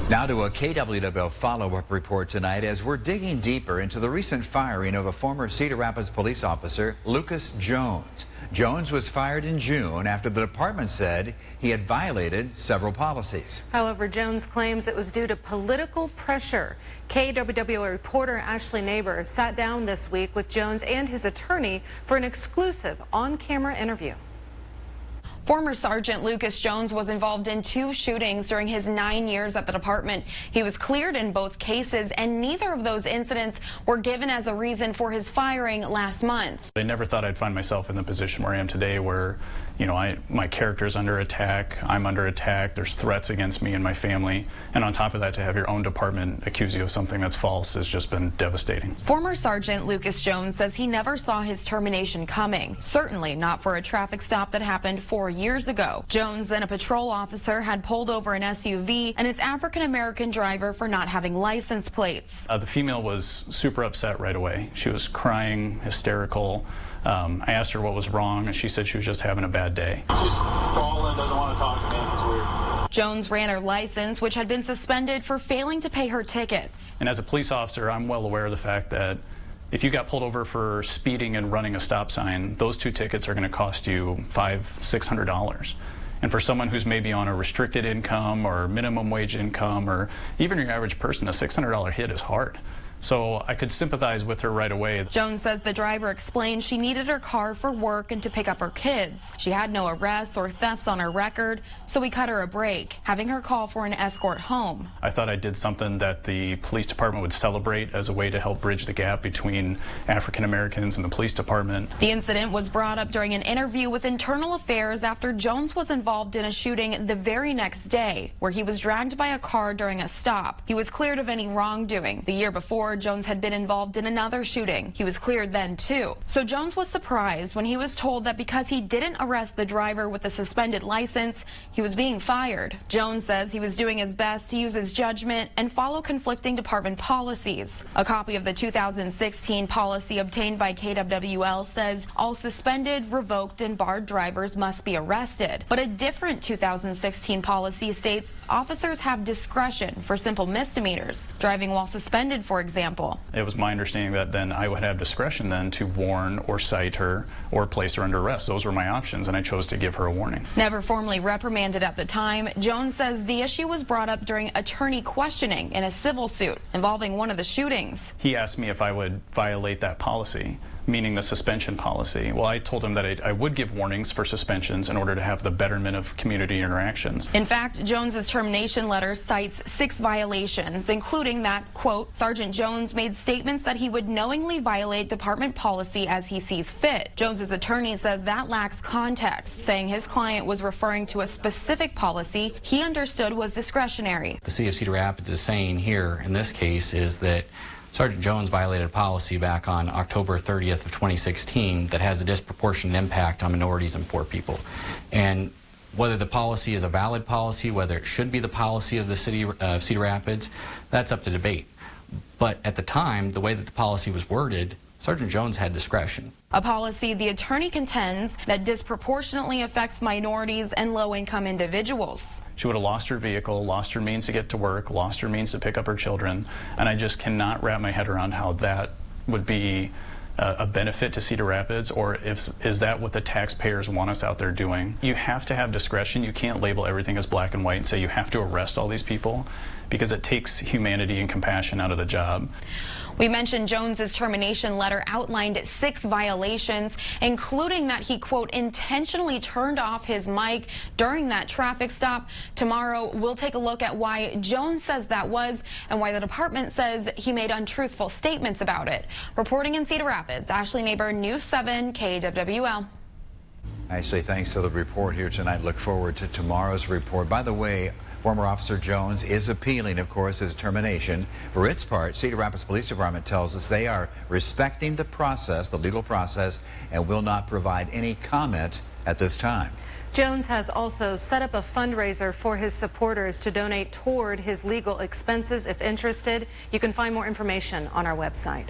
Now to a KWWL follow-up report tonight as we're digging deeper into the recent firing of a former Cedar Rapids police officer, Lucas Jones. Jones was fired in June after the department said he had violated several policies. However, Jones claims it was due to political pressure. KWWL reporter Ashley Neighbor sat down this week with Jones and his attorney for an exclusive on-camera interview. Former Sergeant Lucas Jones was involved in 2 shootings during his 9 years at the department. He was cleared in both cases, and neither of those incidents were given as a reason for his firing last month. I never thought I'd find myself in the position where I am today, where, you know, my character's under attack, I'm under attack, there's threats against me and my family, and on top of that, to have your own department accuse you of something that's false has just been devastating. Former Sergeant Lucas Jones says he never saw his termination coming, certainly not for a traffic stop that happened 4 years ago. Jones, then a patrol officer, had pulled over an SUV and its African-American driver for not having license plates. The female was super upset right away. She was crying, hysterical. I asked her what was wrong, and she said she was just having a bad day. She's falling, doesn't want to talk to me, it's weird. Jones ran her license, which had been suspended for failing to pay her tickets. And as a police officer, I'm well aware of the fact that if you got pulled over for speeding and running a stop sign, those 2 tickets are going to cost you $500–600. And for someone who's maybe on a restricted income or minimum wage income, or even your average person, a $600 hit is hard. So I could sympathize with her right away. Jones says the driver explained she needed her car for work and to pick up her kids. She had no arrests or thefts on her record, so he cut her a break, having her call for an escort home. I thought I did something that the police department would celebrate as a way to help bridge the gap between African Americans and the police department. The incident was brought up during an interview with Internal Affairs after Jones was involved in a shooting the very next day, where he was dragged by a car during a stop. He was cleared of any wrongdoing. The year before, Jones had been involved in another shooting. He was cleared then too. So Jones was surprised when he was told that because he didn't arrest the driver with a suspended license, he was being fired. Jones says he was doing his best to use his judgment and follow conflicting department policies. A copy of the 2016 policy obtained by KWWL says all suspended, revoked, and barred drivers must be arrested. But a different 2016 policy states officers have discretion for simple misdemeanors, driving while suspended, for example. It was my understanding that then I would have discretion then to warn or cite her or place her under arrest. Those were my options, and I chose to give her a warning. Never formally reprimanded at the time, Jones says the issue was brought up during attorney questioning in a civil suit involving one of the shootings. He asked me if I would violate that policy, meaning the suspension policy. Well, I told him that I would give warnings for suspensions in order to have the betterment of community interactions. In fact, Jones's termination letter cites 6 violations, including that, quote, Sergeant Jones made statements that he would knowingly violate department policy as he sees fit. Jones's attorney says that lacks context, saying his client was referring to a specific policy he understood was discretionary. The city of Cedar Rapids is saying here in this case is that Sergeant Jones violated a policy back on October 30th of 2016 that has a disproportionate impact on minorities and poor people. And whether the policy is a valid policy, whether it should be the policy of the city of Cedar Rapids, that's up to debate. But at the time, the way that the policy was worded, Sergeant Jones had discretion. A policy the attorney contends that disproportionately affects minorities and low-income individuals. She would have lost her vehicle, lost her means to get to work, lost her means to pick up her children, and I just cannot wrap my head around how that would be a benefit to Cedar Rapids, or is that what the taxpayers want us out there doing? You have to have discretion. You can't label everything as black and white and say you have to arrest all these people, because it takes humanity and compassion out of the job. We mentioned Jones's termination letter outlined 6 violations, including that he, quote, intentionally turned off his mic during that traffic stop. Tomorrow, we'll take a look at why Jones says that was and why the department says he made untruthful statements about it. Reporting in Cedar Rapids, Ashley Neighbor, News 7 KWWL. Ashley, thanks for the report here tonight. Look forward to tomorrow's report. By the way, former Officer Jones is appealing, of course, his termination. For its part, Cedar Rapids Police Department tells us they are respecting the process, the legal process, and will not provide any comment at this time. Jones has also set up a fundraiser for his supporters to donate toward his legal expenses if interested. You can find more information on our website.